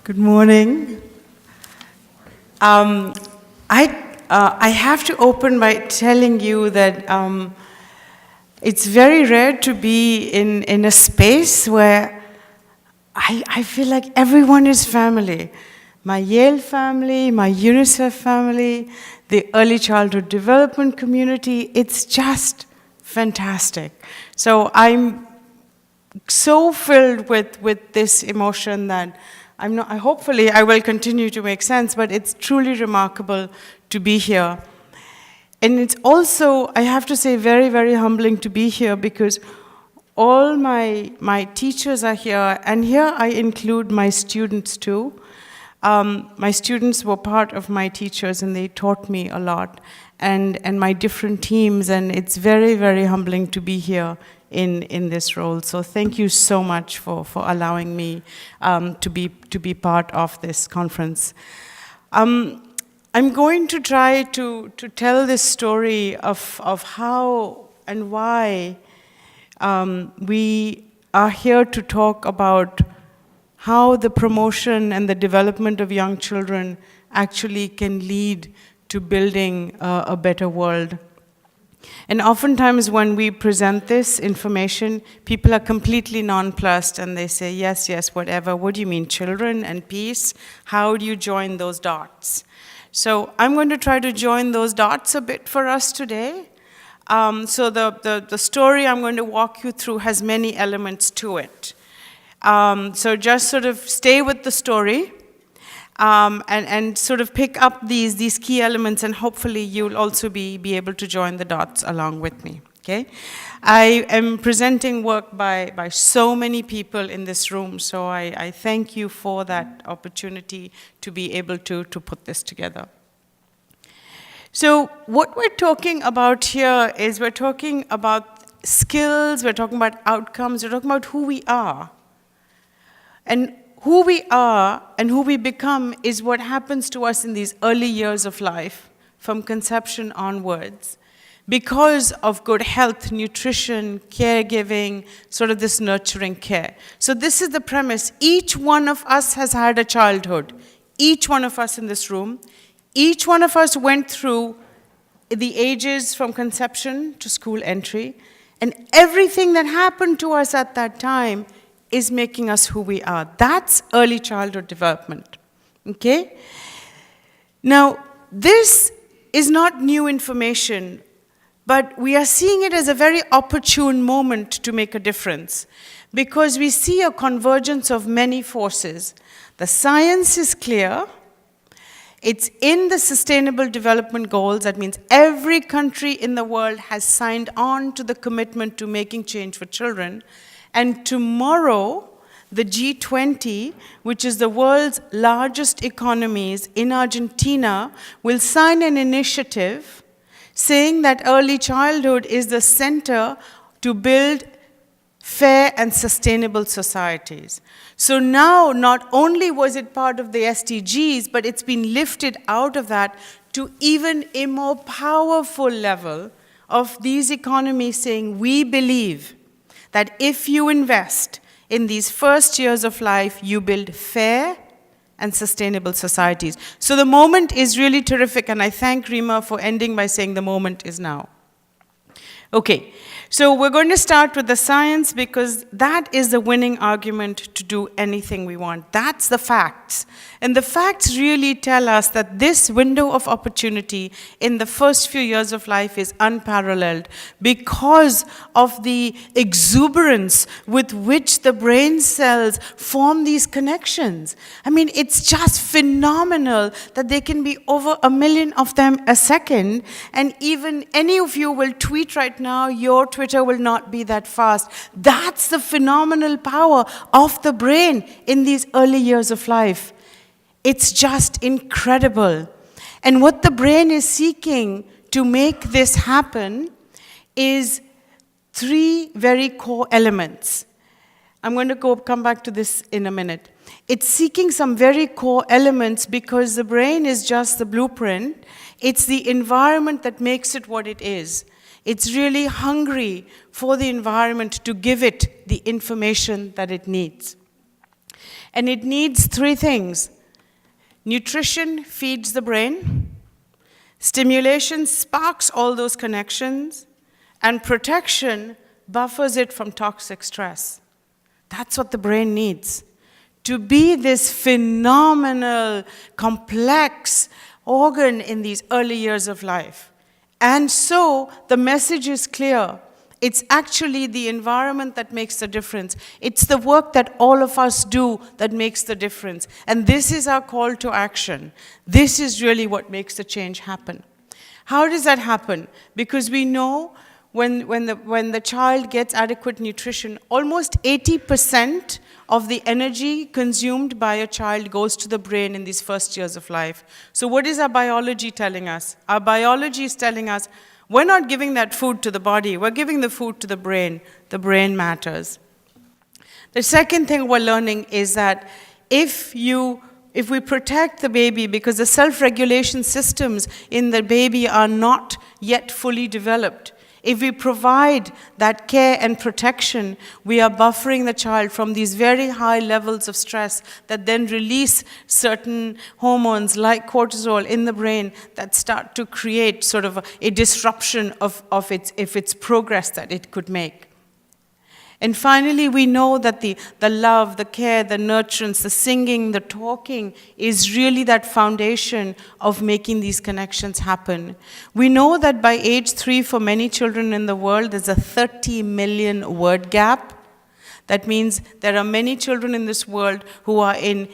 Good morning. I have to open by telling you that it's very rare to be in a space where I feel like everyone is family. My Yale family, my UNICEF family, the early childhood development community, it's just fantastic. So I'm so filled with this emotion that hopefully I will continue to make sense, but it's truly remarkable to be here. And it's also, I have to say, very, very humbling to be here because all my teachers are here, and here I include my students too. My students were part of my teachers and they taught me a lot, and my different teams, and it's very, very humbling to be here in this role. So thank you so much for allowing me to be part of this conference. I'm going to try to tell this story of how and why we are here to talk about how the promotion and the development of young children actually can lead to building a better world. And oftentimes when we present this information, people are completely nonplussed and they say, yes, yes, whatever. What do you mean, children and peace? How do you join those dots? So I'm going to try to join those dots a bit for us today. So the story I'm going to walk you through has many elements to it. So just sort of stay with the story and sort of pick up these key elements, and hopefully you'll also be able to join the dots along with me, okay? I am presenting work by so many people in this room, so I thank you for that opportunity to be able to put this together. So what we're talking about here is we're talking about skills, we're talking about outcomes, we're talking about who we are. And who we are and who we become is what happens to us in these early years of life, from conception onwards, because of good health, nutrition, caregiving, sort of this nurturing care. So this is the premise. Each one of us has had a childhood. Each one of us in this room. Each one of us went through the ages from conception to school entry, and everything that happened to us at that time is making us who we are. That's early childhood development, okay? Now, this is not new information, but we are seeing it as a very opportune moment to make a difference because we see a convergence of many forces. The science is clear. It's in the Sustainable Development Goals. That means every country in the world has signed on to the commitment to making change for children. And tomorrow, the G20, which is the world's largest economies in Argentina, will sign an initiative saying that early childhood is the center to build fair and sustainable societies. So now, not only was it part of the SDGs, but it's been lifted out of that to even a more powerful level of these economies saying, we believe that if you invest in these first years of life, you build fair and sustainable societies. So the moment is really terrific, and I thank Rima for ending by saying the moment is now. Okay, so we're going to start with the science because that is the winning argument to do anything we want. That's the facts. And the facts really tell us that this window of opportunity in the first few years of life is unparalleled because of the exuberance with which the brain cells form these connections. I mean, it's just phenomenal that there can be over 1 million of them a second, and even any of you will tweet right now, your Twitter will not be that fast. That's the phenomenal power of the brain in these early years of life. It's just incredible. And what the brain is seeking to make this happen is 3 very core elements. I'm going to come back to this in a minute. It's seeking some very core elements because the brain is just the blueprint. It's the environment that makes it what it is. It's really hungry for the environment to give it the information that it needs. And it needs three things. Nutrition feeds the brain, stimulation sparks all those connections, and protection buffers it from toxic stress. That's what the brain needs. To be this phenomenal, complex organ in these early years of life. And so the message is clear. It's actually the environment that makes the difference. It's the work that all of us do that makes the difference. And this is our call to action. This is really what makes the change happen. How does that happen? Because we know when the child gets adequate nutrition, almost 80% of the energy consumed by a child goes to the brain in these first years of life. So what is our biology telling us? Our biology is telling us, we're not giving that food to the body, we're giving the food to the brain. The brain matters. The second thing we're learning is that if we protect the baby, because the self-regulation systems in the baby are not yet fully developed, if we provide that care and protection, we are buffering the child from these very high levels of stress that then release certain hormones like cortisol in the brain that start to create sort of a disruption of its progress that it could make. And finally, we know that the love, the care, the nurturance, the singing, the talking is really that foundation of making these connections happen. We know that by age 3, for many children in the world, there's a 30 million word gap. That means there are many children in this world who are in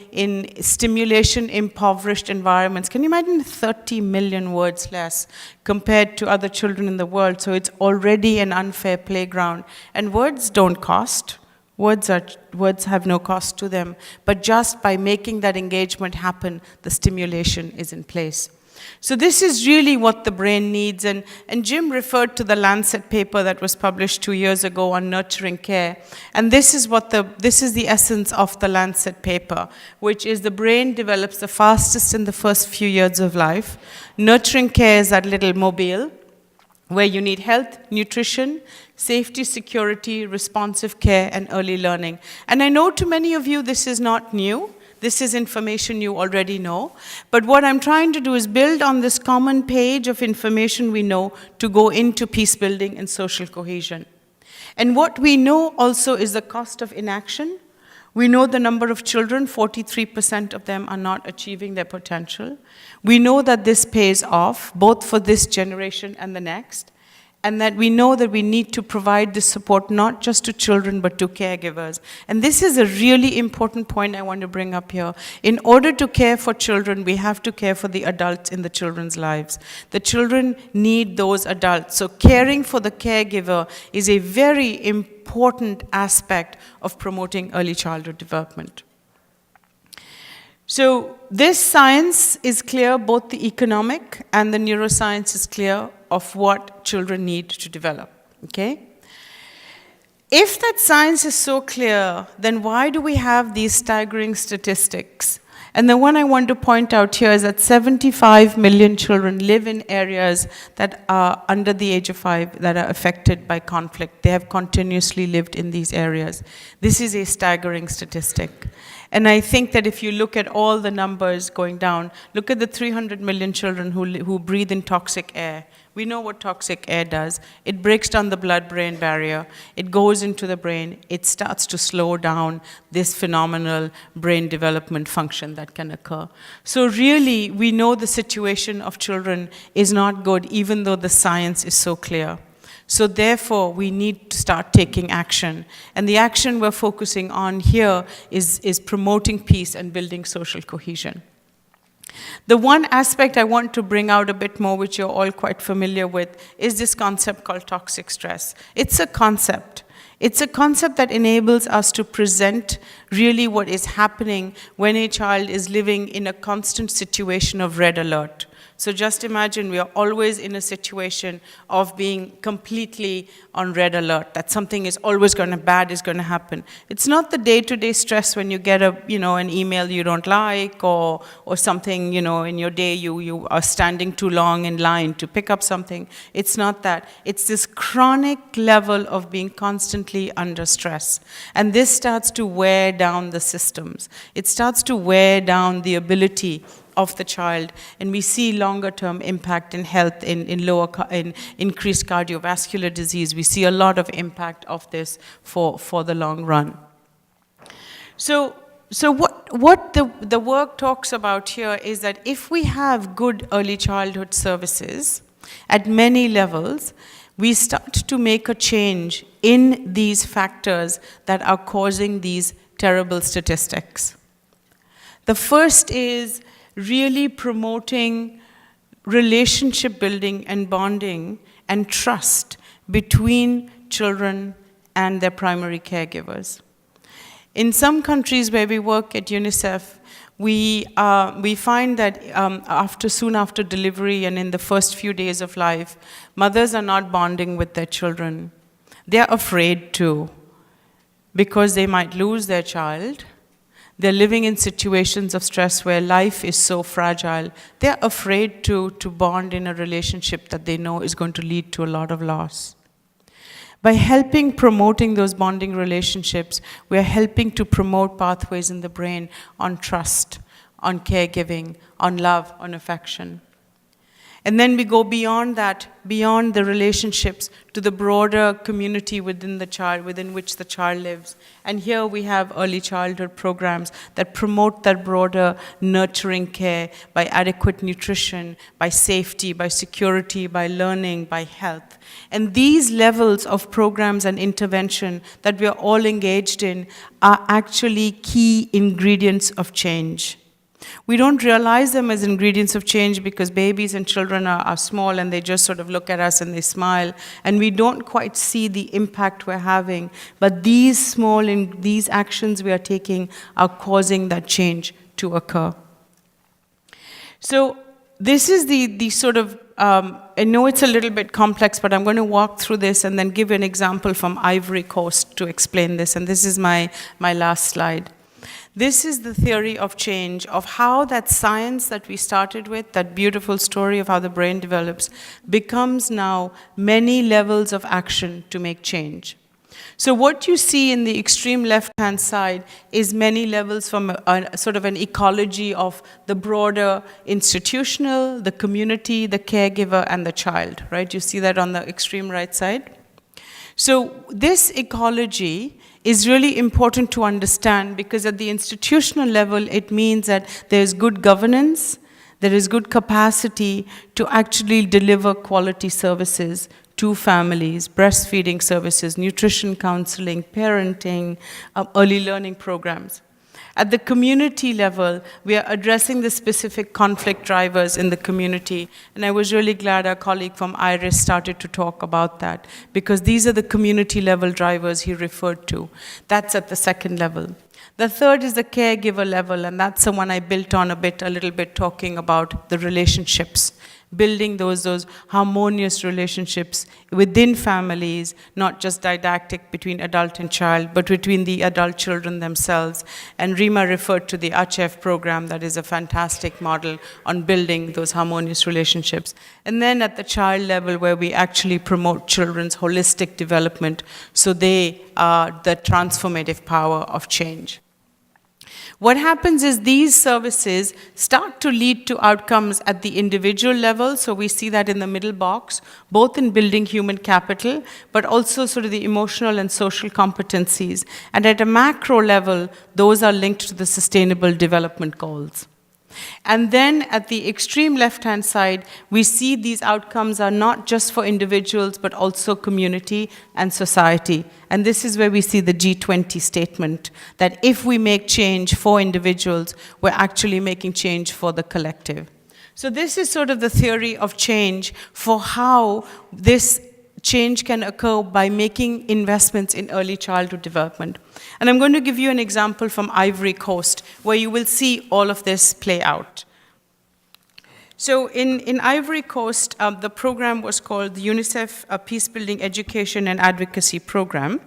stimulation-impoverished environments. Can you imagine 30 million words less compared to other children in the world? So it's already an unfair playground. And words don't cost. Words have no cost to them. But just by making that engagement happen, the stimulation is in place. So this is really what the brain needs. And Jim referred to the Lancet paper that was published 2 years ago on nurturing care. And this is the essence of the Lancet paper, which is the brain develops the fastest in the first few years of life. Nurturing care is that little mobile where you need health, nutrition, safety, security, responsive care, and early learning. And I know to many of you this is not new. This is information you already know. But what I'm trying to do is build on this common page of information we know to go into peace building and social cohesion. And what we know also is the cost of inaction. We know the number of children, 43% of them are not achieving their potential. We know that this pays off, both for this generation and the next. And that we know that we need to provide this support not just to children, but to caregivers. And this is a really important point I want to bring up here. In order to care for children, we have to care for the adults in the children's lives. The children need those adults. So caring for the caregiver is a very important aspect of promoting early childhood development. So this science is clear, both the economic and the neuroscience is clear of what children need to develop, okay? If that science is so clear, then why do we have these staggering statistics? And the one I want to point out here is that 75 million children live in areas that are under the age of 5 that are affected by conflict. They have continuously lived in these areas. This is a staggering statistic. And I think that if you look at all the numbers going down, look at the 300 million children who breathe in toxic air. We know what toxic air does. It breaks down the blood-brain barrier. It goes into the brain. It starts to slow down this phenomenal brain development function that can occur. So really, we know the situation of children is not good, even though the science is so clear. So therefore, we need to start taking action. And the action we're focusing on here is promoting peace and building social cohesion. The one aspect I want to bring out a bit more, which you're all quite familiar with, is this concept called toxic stress. It's a concept. It's a concept that enables us to present really what is happening when a child is living in a constant situation of red alert. So just imagine we are always in a situation of being completely on red alert, that something is always bad is going to happen. It's not the day-to-day stress when you get an email you don't like, or something, in your day you are standing too long in line to pick up something. It's not that. It's this chronic level of being constantly under stress. And this starts to wear down the systems. It starts to wear down the ability of the child, and we see longer-term impact in health, in increased cardiovascular disease. We see a lot of impact of this for the long run. So what the work talks about here is that if we have good early childhood services at many levels, we start to make a change in these factors that are causing these terrible statistics. The first is really promoting relationship building and bonding and trust between children and their primary caregivers. In some countries where we work at UNICEF, we find that soon after delivery and in the first few days of life, mothers are not bonding with their children. They're afraid to, because they might lose their child. They're living in situations of stress where life is so fragile. They're afraid to bond in a relationship that they know is going to lead to a lot of loss. By promoting those bonding relationships, we're helping to promote pathways in the brain on trust, on caregiving, on love, on affection. And then we go beyond that, beyond the relationships, to the broader community within which the child lives. And here we have early childhood programs that promote that broader nurturing care by adequate nutrition, by safety, by security, by learning, by health. And these levels of programs and intervention that we are all engaged in are actually key ingredients of change. We don't realize them as ingredients of change because babies and children are small and they just sort of look at us and they smile, and we don't quite see the impact we're having. But these actions we are taking are causing that change to occur. So this is the sort of, I know it's a little bit complex, but I'm going to walk through this and then give an example from Ivory Coast to explain this. And this is my last slide. This is the theory of change, of how that science that we started with, that beautiful story of how the brain develops, becomes now many levels of action to make change. So what you see in the extreme left-hand side is many levels from a sort of an ecology of the broader institutional, the community, the caregiver, and the child, right? You see that on the extreme right side? So this ecology is really important to understand because at the institutional level, it means that there's good governance, there is good capacity to actually deliver quality services to families, breastfeeding services, nutrition counseling, parenting, early learning programs. At the community level, we are addressing the specific conflict drivers in the community, and I was really glad our colleague from IRIS started to talk about that, because these are the community level drivers he referred to. That's at the second level. The third is the caregiver level, and that's the one I built on a little bit, talking about the relationships, building those harmonious relationships within families, not just didactic between adult and child, but between the adult children themselves. And Rima referred to the ACHEF program, that is a fantastic model on building those harmonious relationships. And then at the child level, where we actually promote children's holistic development, so they are the transformative power of change. What happens is these services start to lead to outcomes at the individual level, so we see that in the middle box, both in building human capital, but also sort of the emotional and social competencies. And at a macro level, those are linked to the Sustainable Development Goals. And then at the extreme left-hand side, we see these outcomes are not just for individuals, but also community and society. And this is where we see the G20 statement, that if we make change for individuals, we're actually making change for the collective. So this is sort of the theory of change for how this change can occur by making investments in early childhood development. And I'm going to give you an example from Ivory Coast, where you will see all of this play out. So in Ivory Coast, the program was called the UNICEF Peacebuilding Education and Advocacy Program.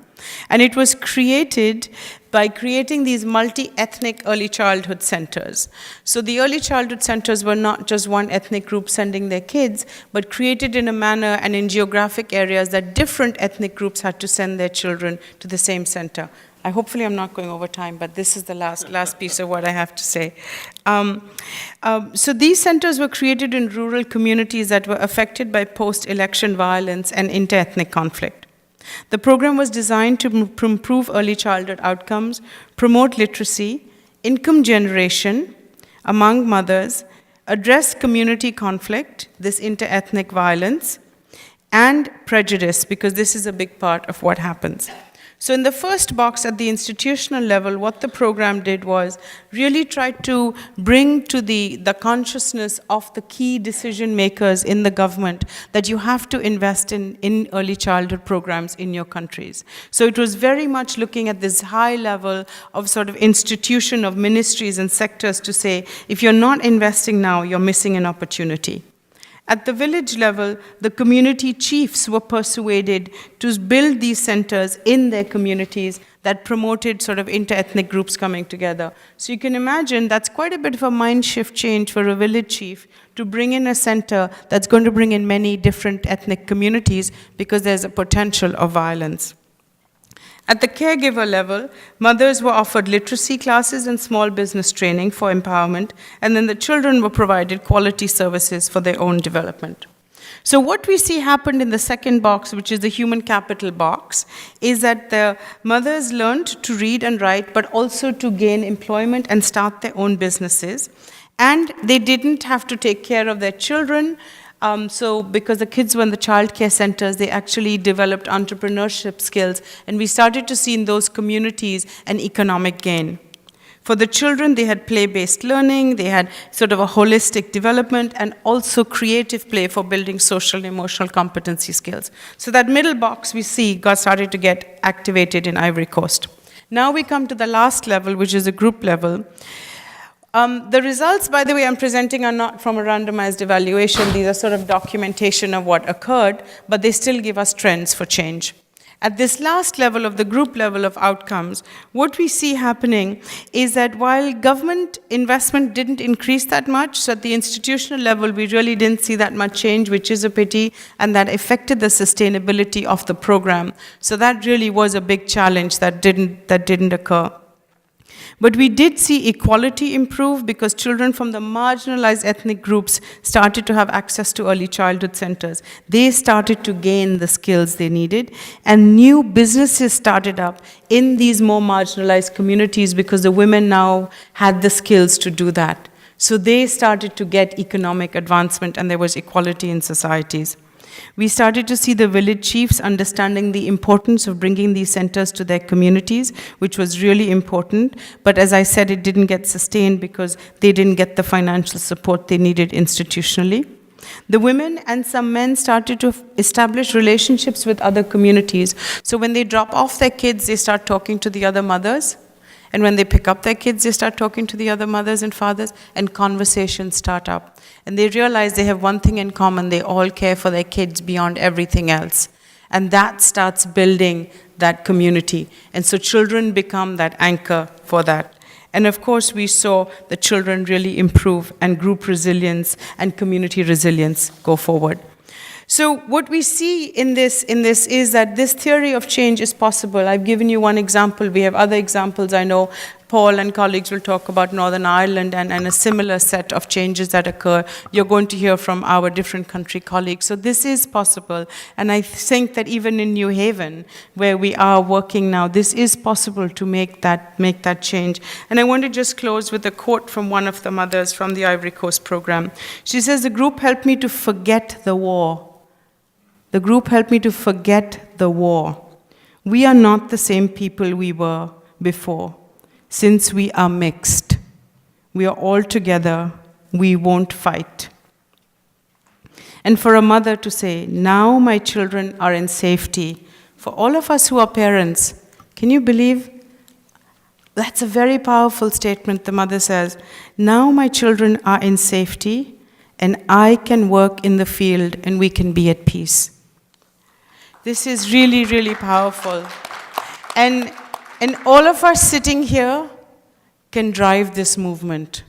And it was created by creating these multi-ethnic early childhood centers. So the early childhood centers were not just one ethnic group sending their kids, but created in a manner and in geographic areas that different ethnic groups had to send their children to the same center. Hopefully I'm not going over time, but this is the last piece of what I have to say. So these centers were created in rural communities that were affected by post-election violence and inter-ethnic conflict. The program was designed to improve early childhood outcomes, promote literacy, income generation among mothers, address community conflict, this inter-ethnic violence, and prejudice, because this is a big part of what happens. So in the first box at the institutional level, what the program did was really try to bring to the consciousness of the key decision makers in the government that you have to invest in early childhood programs in your countries. So it was very much looking at this high level of sort of institution of ministries and sectors to say, if you're not investing now, you're missing an opportunity. At the village level, the community chiefs were persuaded to build these centers in their communities that promoted sort of inter-ethnic groups coming together. So you can imagine that's quite a bit of a mind shift change for a village chief to bring in a center that's going to bring in many different ethnic communities because there's a potential of violence. At the caregiver level, mothers were offered literacy classes and small business training for empowerment, and then the children were provided quality services for their own development. So what we see happened in the second box, which is the human capital box, is that the mothers learned to read and write, but also to gain employment and start their own businesses. And they didn't have to take care of their children. So because the kids were in the childcare centers, they actually developed entrepreneurship skills, and we started to see in those communities an economic gain. For the children, they had play-based learning, they had sort of a holistic development, and also creative play for building social and emotional competency skills. So that middle box we see got started to get activated in Ivory Coast. Now we come to the last level, which is the group level. The results, by the way, I'm presenting are not from a randomized evaluation. These are sort of documentation of what occurred, but they still give us trends for change. At this last level of the group level of outcomes, what we see happening is that while government investment didn't increase that much, so at the institutional level, we really didn't see that much change, which is a pity, and that affected the sustainability of the program. So that really was a big challenge that didn't occur. But we did see equality improve because children from the marginalized ethnic groups started to have access to early childhood centers. They started to gain the skills they needed, and new businesses started up in these more marginalized communities because the women now had the skills to do that. So they started to get economic advancement, and there was equality in societies. We started to see the village chiefs understanding the importance of bringing these centers to their communities, which was really important. But as I said, it didn't get sustained because they didn't get the financial support they needed institutionally. The women and some men started to establish relationships with other communities. So when they drop off their kids, they start talking to the other mothers. And when they pick up their kids, they start talking to the other mothers and fathers, and conversations start up. And they realize they have one thing in common: they all care for their kids beyond everything else. And that starts building that community. And so children become that anchor for that. And of course, we saw the children really improve, and group resilience and community resilience go forward. So what we see in this is that this theory of change is possible. I've given you one example. We have other examples. I know Paul and colleagues will talk about Northern Ireland and a similar set of changes that occur. You're going to hear from our different country colleagues. So this is possible. And I think that even in New Haven, where we are working now, this is possible to make that change. And I want to just close with a quote from one of the mothers from the Ivory Coast program. She says, "The group helped me to forget the war. The group helped me to forget the war. We are not the same people we were before. Since we are mixed, we are all together, we won't fight." And for a mother to say, "Now my children are in safety." For all of us who are parents, can you believe? That's a very powerful statement. The mother says, "Now my children are in safety, and I can work in the field and we can be at peace. This is really, really powerful. And all of us sitting here can drive this movement.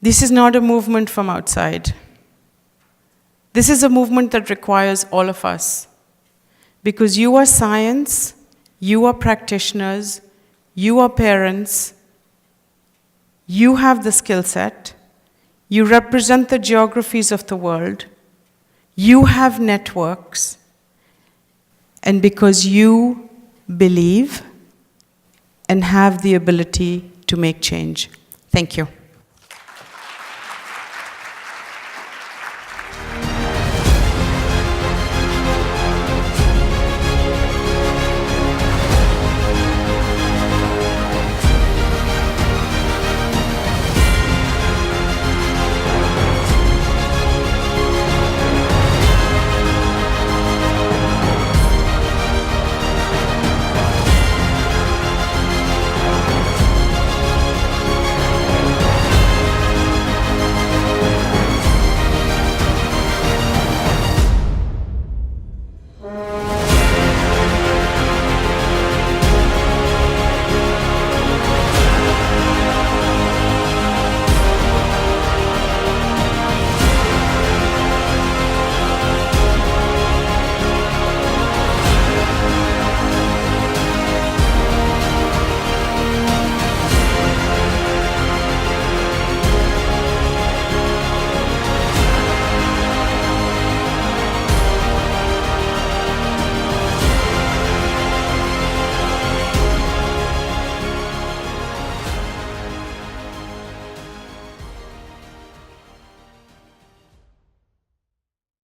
This is not a movement from outside. This is a movement that requires all of us. Because you are science, you are practitioners, you are parents, you have the skill set, you represent the geographies of the world, you have networks, and because you believe and have the ability to make change. Thank you.